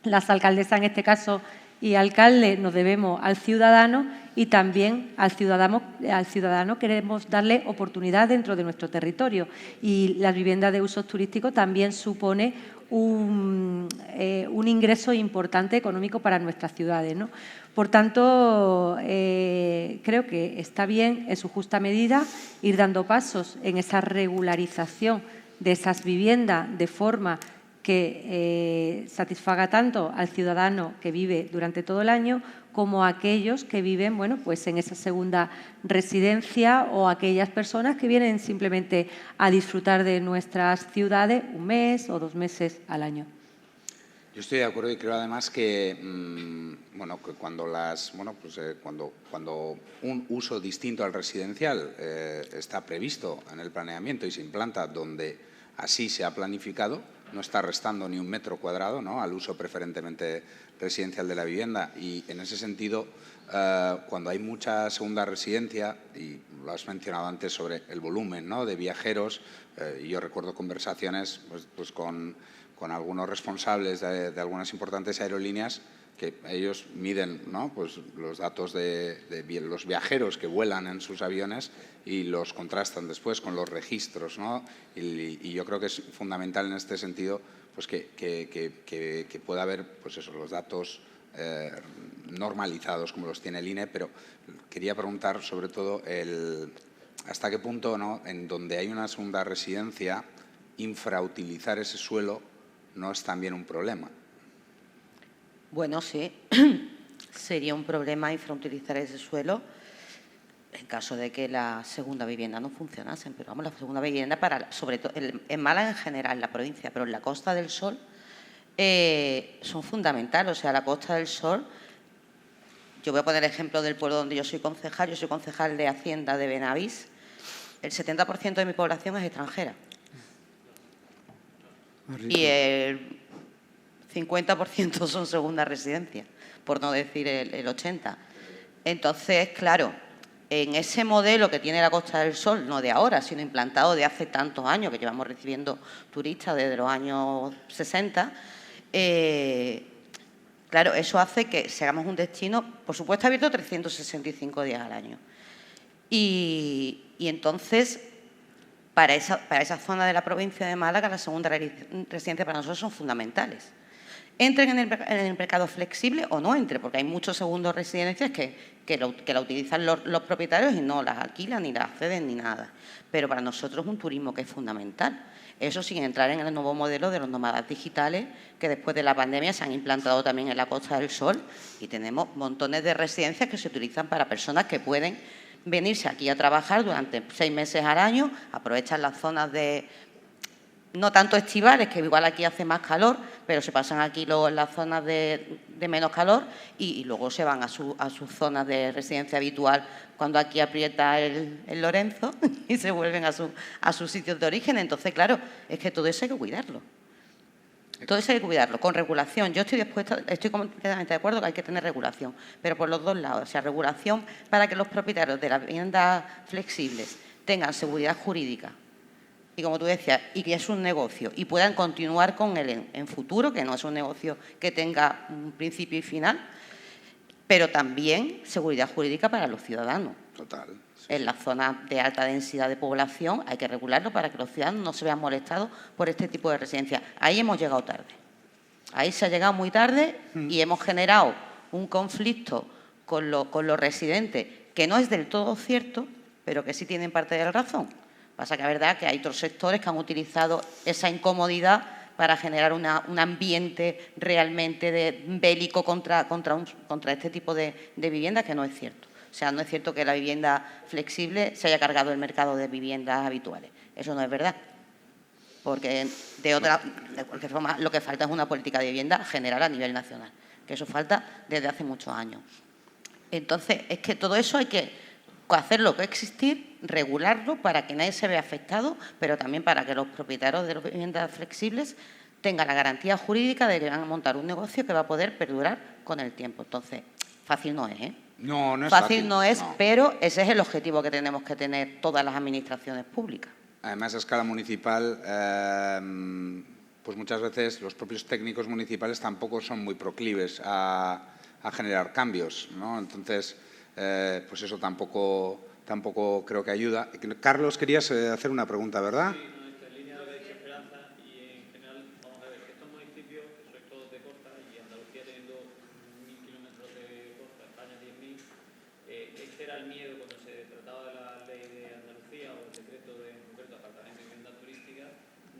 las alcaldesas en este caso y alcalde nos debemos al ciudadano y también al ciudadano queremos darle oportunidad dentro de nuestro territorio y la vivienda de usos turísticos también supone un ingreso importante económico para nuestras ciudades, ¿no? Por tanto, creo que está bien, en su justa medida, ir dando pasos en esa regularización de esas viviendas de forma que satisfaga tanto al ciudadano que vive durante todo el año como a aquellos que viven bueno, pues en esa segunda residencia o aquellas personas que vienen simplemente a disfrutar de nuestras ciudades un mes o 2 meses al año. Yo estoy de acuerdo y creo además que, que cuando un uso distinto al residencial está previsto en el planeamiento y se implanta donde así se ha planificado, no está restando ni un metro cuadrado, ¿no?, al uso preferentemente residencial de la vivienda. Y en ese sentido, cuando hay mucha segunda residencia, y lo has mencionado antes sobre el volumen, ¿no?, de viajeros, yo recuerdo conversaciones pues con algunos responsables de algunas importantes aerolíneas que ellos miden, ¿no?, pues los datos de los viajeros que vuelan en sus aviones y los contrastan después con los registros, ¿no? Y yo creo que es fundamental en este sentido pues que pueda haber pues eso, los datos normalizados como los tiene el INE, pero quería preguntar sobre todo hasta qué punto, ¿no?, en donde hay una segunda residencia, infrautilizar ese suelo no es también un problema. Bueno, sí, sería un problema infrautilizar ese suelo en caso de que la segunda vivienda no funcionase. Pero vamos, la segunda vivienda, sobre todo en Málaga en general, en la provincia, pero en la Costa del Sol, son fundamentales. O sea, la Costa del Sol, yo voy a poner el ejemplo del pueblo donde yo soy concejal de Hacienda de Benavís. El 70% de mi población es extranjera. Y el 50% son segunda residencia, por no decir el 80%. Entonces, claro, en ese modelo que tiene la Costa del Sol, no de ahora, sino implantado de hace tantos años, que llevamos recibiendo turistas desde los años 60, claro, eso hace que seamos un destino, por supuesto, abierto 365 días al año. Y entonces, para esa zona de la provincia de Málaga, la segunda residencia para nosotros son fundamentales. Entren en el mercado flexible o no entren, porque hay muchos segundos residencias que la utilizan los propietarios y no las alquilan, ni las ceden, ni nada. Pero para nosotros es un turismo que es fundamental. Eso sin entrar en el nuevo modelo de los nómadas digitales, que después de la pandemia se han implantado también en la Costa del Sol y tenemos montones de residencias que se utilizan para personas que pueden venirse aquí a trabajar durante 6 meses al año, aprovechan las zonas de, no tanto estivales, que igual aquí hace más calor, pero se pasan aquí luego en las zonas de menos calor y luego se van a sus zonas de residencia habitual cuando aquí aprieta el Lorenzo y se vuelven a sus sitios de origen. Entonces, claro, es que todo eso hay que cuidarlo. Todo eso hay que cuidarlo, con regulación. Yo estoy completamente de acuerdo que hay que tener regulación, pero por los dos lados. O sea, regulación para que los propietarios de las viviendas flexibles tengan seguridad jurídica y, como tú decías, y que es un negocio y puedan continuar con él en futuro, que no es un negocio que tenga un principio y final, pero también seguridad jurídica para los ciudadanos. Total. Sí. En las zonas de alta densidad de población hay que regularlo para que los ciudadanos no se vean molestados por este tipo de residencias. Ahí hemos llegado tarde. Ahí se ha llegado muy tarde y hemos generado un conflicto con los residentes que no es del todo cierto, pero que sí tienen parte de la razón. Pasa que es verdad que hay otros sectores que han utilizado esa incomodidad para generar un ambiente realmente bélico contra este tipo de viviendas, que no es cierto. O sea, no es cierto que la vivienda flexible se haya cargado el mercado de viviendas habituales. Eso no es verdad. Porque de cualquier forma lo que falta es una política de vivienda general a nivel nacional, que eso falta desde hace muchos años. Entonces, es que todo eso hay que hacerlo coexistir, regularlo para que nadie se vea afectado, pero también para que los propietarios de las viviendas flexibles tengan la garantía jurídica de que van a montar un negocio que va a poder perdurar con el tiempo. Entonces, fácil no es, ¿eh? No, no es fácil. No es, no. Pero ese es el objetivo que tenemos que tener todas las administraciones públicas. Además, a escala municipal, pues muchas veces los propios técnicos municipales tampoco son muy proclives a generar cambios, ¿no? Entonces, pues eso tampoco creo que ayuda. Carlos, querías hacer una pregunta, ¿verdad? Sí, no, en línea de lo que ha dicho Esperanza y en general, vamos a ver, que estos municipios, sobre todo de costa y Andalucía teniendo 1.000 kilómetros de costa, España 10.000, este era el miedo cuando se trataba de la ley de Andalucía o el decreto de apartamento de vivienda turística,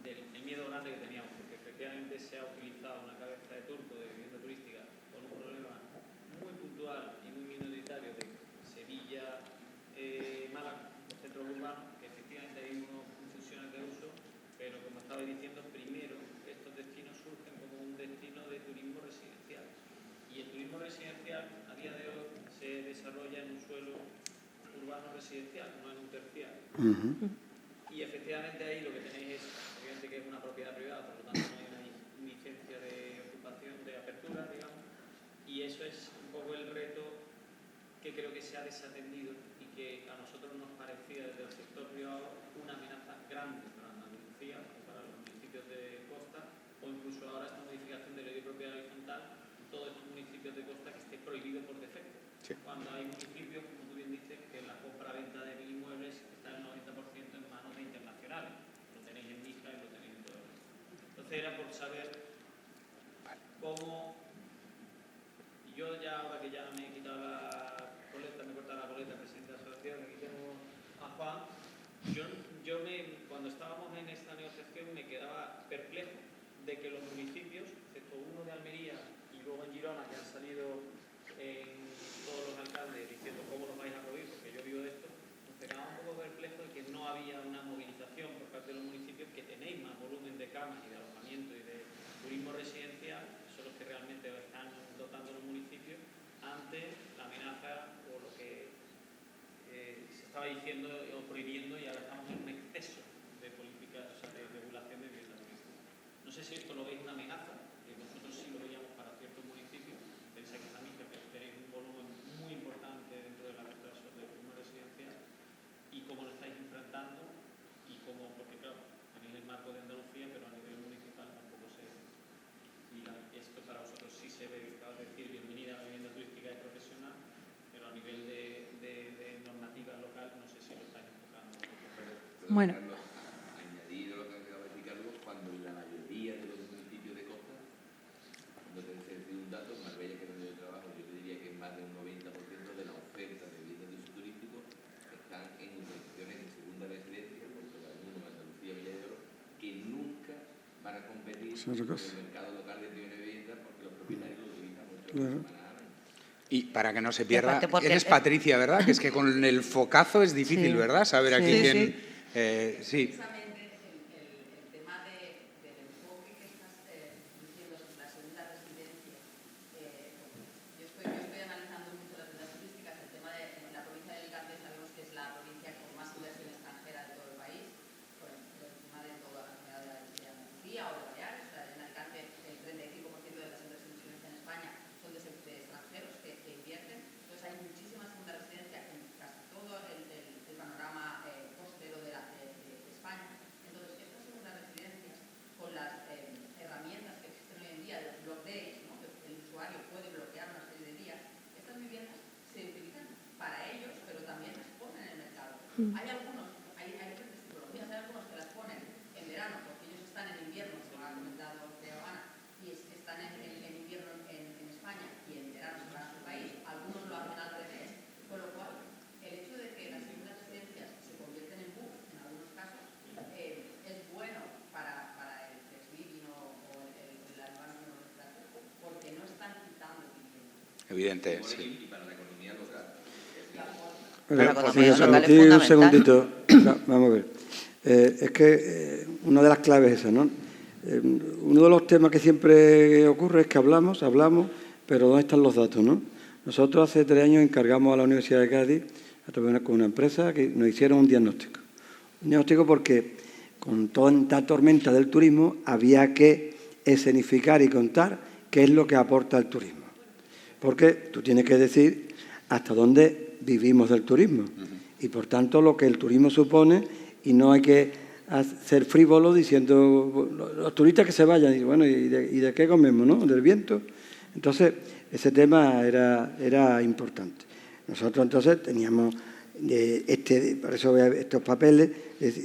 el miedo grande que teníamos, porque efectivamente se ha utilizado una cabeza de turco de vivienda turística con un problema muy puntual y muy minoritario de Sevilla, Málaga, los centros urbanos, que efectivamente hay unas confusiones de uso, pero como estaba diciendo, primero estos destinos surgen como un destino de turismo residencial. Y el turismo residencial a día de hoy se desarrolla en un suelo urbano residencial, no en un terciario. Y efectivamente ahí lo que tenéis es, obviamente que es una propiedad privada, por lo tanto no hay una licencia de ocupación, de apertura, digamos, y eso es un poco el reto que creo que se ha desatendido y que a nosotros nos parecía desde el sector privado una amenaza grande para Andalucía, para los municipios de costa, o incluso ahora esta modificación de ley de propiedad horizontal, todos estos municipios de costa que esté prohibido por defecto. Sí. Cuando hay municipios, como tú bien dices, que la compra-venta de inmuebles está el 90% en manos de internacionales. Lo tenéis en Mija y lo tenéis en todo. Entonces era por saber cómo... Y yo ya, ahora que ya me he quitado la coleta, me he cortado la coleta, presidente de la asociación, aquí tengo a Juan, cuando estábamos en esta negociación me quedaba perplejo de que los municipios, excepto uno de Almería y luego en Girona, que han salido en todos los alcaldes diciendo cómo los vais a prohibir, porque yo vivo de esto, nos quedaba un poco perplejo de que no había una movilización por parte de los municipios que tenéis más volumen de camas y de alojamiento y de turismo residencial, son los que realmente están dotando los municipios ante la amenaza o lo que se estaba diciendo o prohibiendo, y ahora estamos en un exceso de política, o sea, de regulación de vivienda turística. No sé si esto lo veis una amenaza, que nosotros sí lo veíamos para ciertos municipios. Pensáis que también tenéis un volumen muy importante dentro de la retraso del turismo residencial, y cómo lo estáis enfrentando y cómo, porque claro, tenéis el marco de Andalucía, pero a nivel municipal tampoco se... Y esto para vosotros sí se ve, acabas de decir, bienvenida a la vivienda turística y profesional, pero a nivel de normativa local no sé si lo estáis enfocando. Bueno. Añadido lo que acaba de decir Carlos, cuando la mayoría de los municipios de costa, cuando te decir un dato, en Marbella, que es donde yo trabajo, yo te diría que más de un 90% de la oferta de viviendas de uso turístico están en urbanizaciones de segunda residencia, por todo el mundo, Andalucía, Villa de Oro, que nunca van a competir con el mercado local de vivienda porque los propietarios lo utilizan mucho. Y para que no se pierda, aparte porque eres Patricia, ¿verdad? Que es que con el focazo es difícil, Sí. ¿verdad? Saber aquí Sí, quién... sí. Precisamente el tema del enfoque que estás diciendo sobre la segunda residencia. Yo estoy analizando mucho las ciudades turísticas. El tema de en la provincia de Alicante sabemos que es la provincia con más inversión extranjera de todo el país, por encima de toda la comunidad de Andalucía o de Baleares. O sea, en Alicante el 35% de las inversiones en España son de extranjeros que invierten. Entonces hay muchísimas segundas residencias en casi todo el panorama costero de España. Entonces, estas segundas residencias, con las herramientas que existen hoy en día, los block days, ¿no? Que el usuario puede bloquear una serie de días, estas viviendas se utilizan para ellos, pero también las ponen en el mercado. Hay diferentes tipologías, hay algunos que las ponen en verano, porque ellos están en invierno, se lo ha comentado Ana, y están en invierno en España y en verano se van a su país. Algunos lo hacen al revés, con lo cual el hecho de que las segundas residencias se convierten en boom en algunos casos es bueno para el flex living o la environment porque no están quitando vivienda. Evidente, sí. Y para la economía local. Para la economía Profesor, local es un fundamental. segundito. Vamos a ver. Es que una de las claves es esa, ¿no? Uno de los temas que siempre ocurre es que hablamos, pero ¿dónde están los datos, no? Nosotros hace 3 años encargamos a la Universidad de Cádiz, a través de una empresa, que nos hicieron un diagnóstico. Un diagnóstico porque con toda esta tormenta del turismo había que escenificar y contar qué es lo que aporta el turismo. Porque tú tienes que decir hasta dónde vivimos del turismo y, por tanto, lo que el turismo supone, y no hay que ser frívolo diciendo los turistas que se vayan, y bueno, ¿y de qué comemos, no? ¿Del viento? Entonces, ese tema era importante. Nosotros entonces teníamos, por eso estos papeles,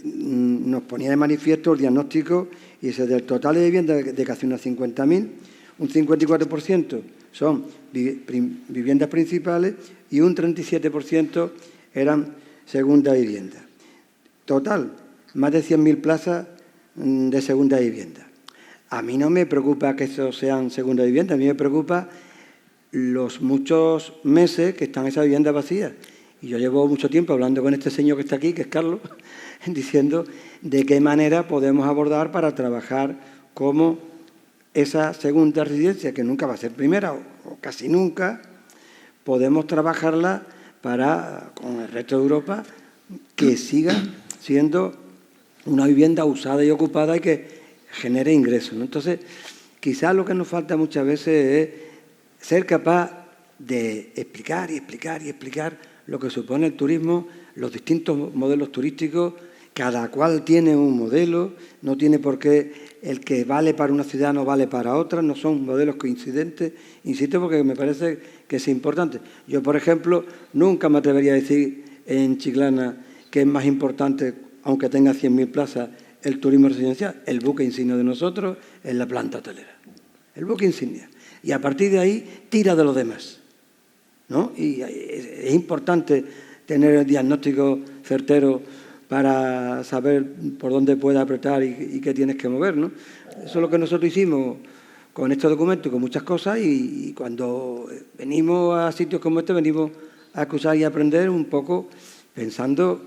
nos ponía de manifiesto el diagnóstico, y ese del total de viviendas de casi unas 50.000, un 54% son viviendas principales y un 37% eran segunda vivienda. Total, más de 100.000 plazas de segunda vivienda. A mí no me preocupa que eso sean segunda vivienda, a mí me preocupa los muchos meses que están esas viviendas vacías. Y yo llevo mucho tiempo hablando con este señor que está aquí, que es Carlos, diciendo de qué manera podemos abordar para trabajar como esa segunda residencia, que nunca va a ser primera o casi nunca, podemos trabajarla para, con el resto de Europa, que siga siendo una vivienda usada y ocupada y que genere ingresos, ¿no? Entonces, quizás lo que nos falta muchas veces es ser capaz de explicar lo que supone el turismo, los distintos modelos turísticos. Cada cual tiene un modelo, no tiene por qué el que vale para una ciudad no vale para otra, no son modelos coincidentes. Insisto, porque me parece que es importante. Yo, por ejemplo, nunca me atrevería a decir en Chiclana que es más importante, aunque tenga 100.000 plazas, el turismo residencial. El buque insignia de nosotros es la planta hotelera. El buque insignia. Y a partir de ahí tira de los demás, ¿no? Y es importante tener el diagnóstico certero para saber por dónde puedes apretar y qué tienes que mover, ¿no? Eso es lo que nosotros hicimos con este documento y con muchas cosas, y cuando venimos a sitios como este, venimos a escuchar y a aprender un poco pensando,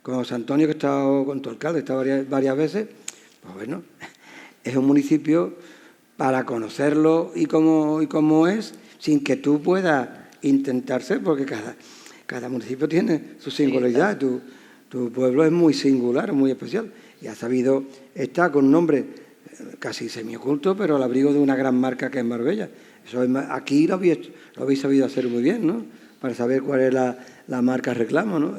con José Antonio, que he estado con tu alcalde, he estado varias veces, pues bueno, es un municipio para conocerlo y cómo es, sin que tú puedas intentar ser, porque cada municipio tiene su singularidad. Tu pueblo es muy singular, muy especial, y ha sabido estar con un nombre casi semioculto, pero al abrigo de una gran marca que es Marbella. Eso aquí lo habéis sabido hacer muy bien, ¿no? Para saber cuál es la marca reclamo, ¿no?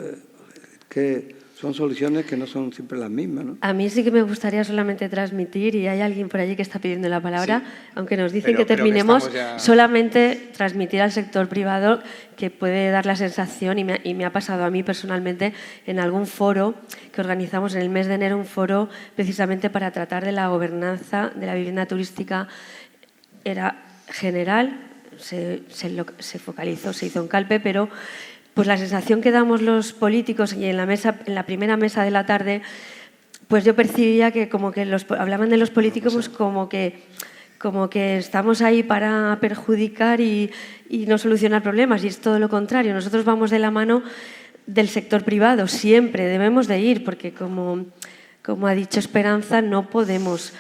Que son soluciones que no son siempre las mismas, ¿no? A mí sí que me gustaría solamente transmitir, y hay alguien por allí que está pidiendo la palabra, Sí, aunque nos dicen pero que terminemos, que ya... solamente transmitir al sector privado, que puede dar la sensación, y me ha pasado a mí personalmente, en algún foro que organizamos en el mes de enero, un foro precisamente para tratar de la gobernanza de la vivienda turística. Era general, se focalizó, se hizo en Calpe, pero pues la sensación que damos los políticos, y en la primera mesa de la tarde, pues yo percibía que como que hablaban de los políticos como que como que estamos ahí para perjudicar y no solucionar problemas, y es todo lo contrario. Nosotros vamos de la mano del sector privado, siempre debemos de ir, porque como ha dicho Esperanza, no podemos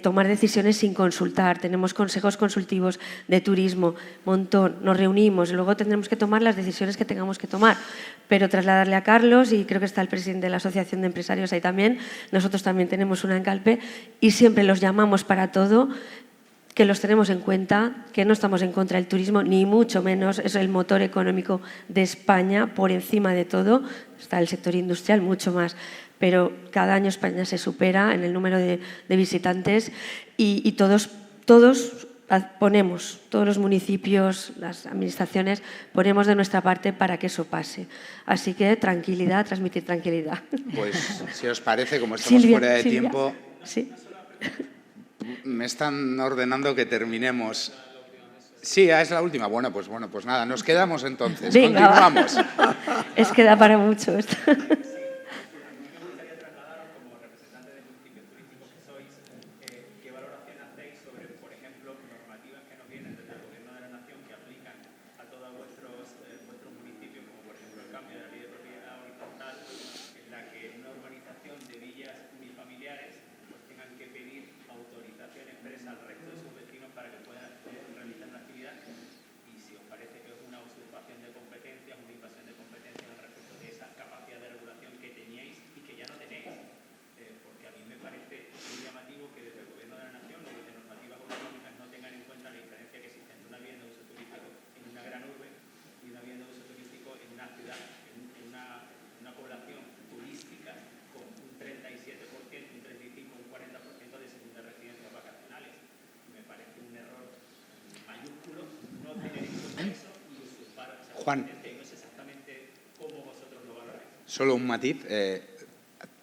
tomar decisiones sin consultar. Tenemos consejos consultivos de turismo, montón, nos reunimos, luego tendremos que tomar las decisiones que tengamos que tomar, pero trasladarle a Carlos, y creo que está el presidente de la Asociación de Empresarios ahí también, nosotros también tenemos una en Calpe y siempre los llamamos para todo, que los tenemos en cuenta, que no estamos en contra del turismo, ni mucho menos, es el motor económico de España, por encima de todo, está el sector industrial mucho más, pero cada año España se supera en el número de visitantes y todos ponemos, todos los municipios, las administraciones, ponemos de nuestra parte para que eso pase. Así que tranquilidad, transmitir tranquilidad. Pues si os parece, como estamos fuera de tiempo, sí. Me están ordenando que terminemos. Sí, es la última. Bueno, pues nada, nos quedamos entonces. Venga, continuamos. Es que da para mucho esto. Juan, solo un matiz.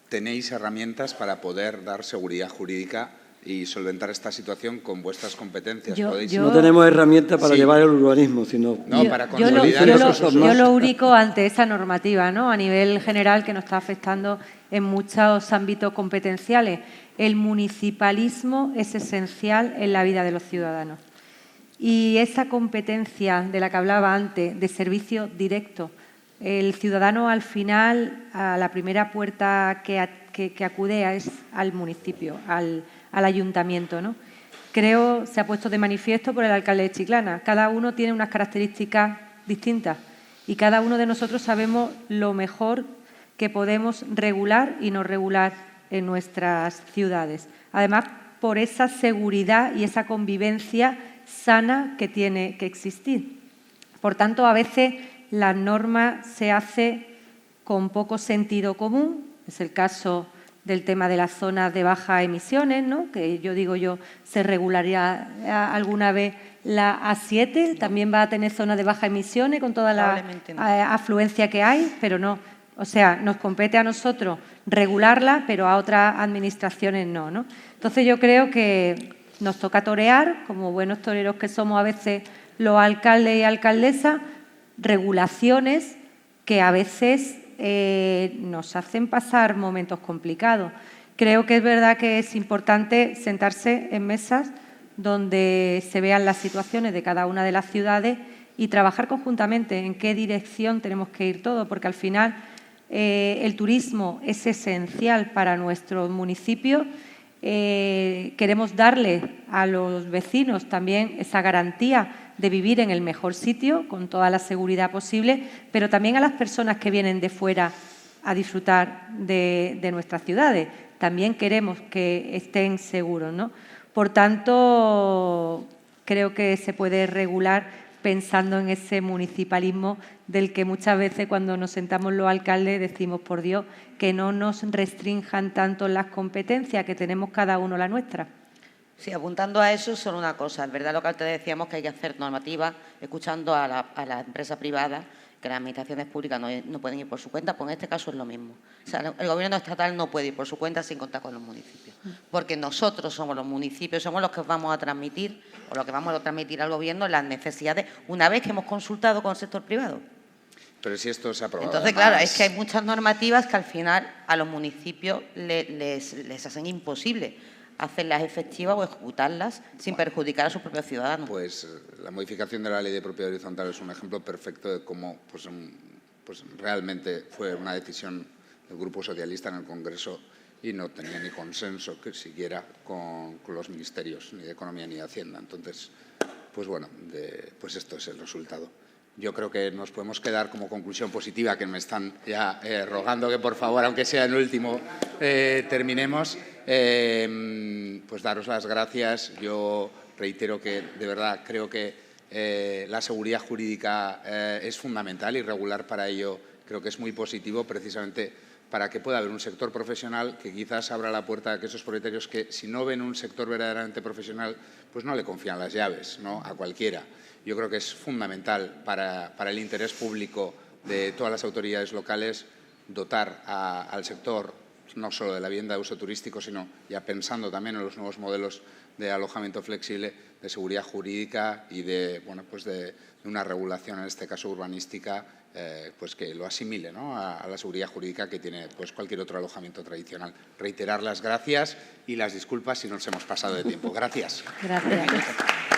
Tenéis herramientas para poder dar seguridad jurídica y solventar esta situación con vuestras competencias. No tenemos herramientas para llevar el urbanismo, sino para consolidar esos. Yo lo ubico ante esa normativa, ¿no? A nivel general, que nos está afectando en muchos ámbitos competenciales. El municipalismo es esencial en la vida de los ciudadanos. Y esa competencia de la que hablaba antes, de servicio directo, el ciudadano al final, a la primera puerta que acude es al municipio, al ayuntamiento, ¿no? Creo, se ha puesto de manifiesto por el alcalde de Chiclana, cada uno tiene unas características distintas y cada uno de nosotros sabemos lo mejor que podemos regular y no regular en nuestras ciudades. Además, por esa seguridad y esa convivencia sana que tiene que existir. Por tanto, a veces la norma se hace con poco sentido común. Es el caso del tema de las zonas de bajas emisiones, ¿no? Que se regularía alguna vez la A7, también va a tener zonas de bajas emisiones con toda la afluencia que hay, pero no. O sea, nos compete a nosotros regularla, pero a otras administraciones no, ¿no? Entonces yo creo que nos toca torear, como buenos toreros que somos a veces los alcaldes y alcaldesas, regulaciones que a veces nos hacen pasar momentos complicados. Creo que es verdad que es importante sentarse en mesas donde se vean las situaciones de cada una de las ciudades y trabajar conjuntamente en qué dirección tenemos que ir todos, porque al final el turismo es esencial para nuestro municipio. Queremos darle a los vecinos también esa garantía de vivir en el mejor sitio, con toda la seguridad posible, pero también a las personas que vienen de fuera a disfrutar de nuestras ciudades. También queremos que estén seguros, ¿no? Por tanto, creo que se puede regular pensando en ese municipalismo del que muchas veces cuando nos sentamos los alcaldes decimos, por Dios, que no nos restrinjan tanto las competencias, que tenemos cada uno la nuestra. Sí, apuntando a eso, solo una cosa. Es verdad lo que antes decíamos, que hay que hacer normativa, escuchando a la empresa privada, que las administraciones públicas no pueden ir por su cuenta, pues en este caso es lo mismo. O sea, el gobierno estatal no puede ir por su cuenta sin contar con los municipios, porque nosotros somos los municipios, somos los que vamos a transmitir, o los que vamos a transmitir al gobierno las necesidades, una vez que hemos consultado con el sector privado. Pero si esto se ha aprobado. Entonces, claro, es que hay muchas normativas que al final a los municipios les hacen imposible hacerlas efectivas o ejecutarlas sin perjudicar a sus propios ciudadanos. Pues la modificación de la Ley de Propiedad Horizontal es un ejemplo perfecto de cómo pues realmente fue una decisión del Grupo Socialista en el Congreso y no tenía ni consenso que siquiera con los ministerios, ni de Economía ni de Hacienda. Entonces, pues bueno, pues esto es el resultado. Yo creo que nos podemos quedar como conclusión positiva, que me están ya rogando que por favor, aunque sea en último, terminemos. Pues daros las gracias. Yo reitero que de verdad creo que la seguridad jurídica es fundamental y regular para ello creo que es muy positivo, precisamente para que pueda haber un sector profesional que quizás abra la puerta a que esos propietarios que, si no ven un sector verdaderamente profesional, pues no le confían las llaves, ¿no?, a cualquiera. Yo creo que es fundamental para el interés público de todas las autoridades locales dotar al sector no solo de la vivienda de uso turístico, sino ya pensando también en los nuevos modelos de alojamiento flexible, de seguridad jurídica y de una regulación, en este caso urbanística, pues que lo asimile, ¿no?, a la seguridad jurídica que tiene pues cualquier otro alojamiento tradicional. Reiterar las gracias y las disculpas si nos hemos pasado de tiempo. Gracias. Gracias.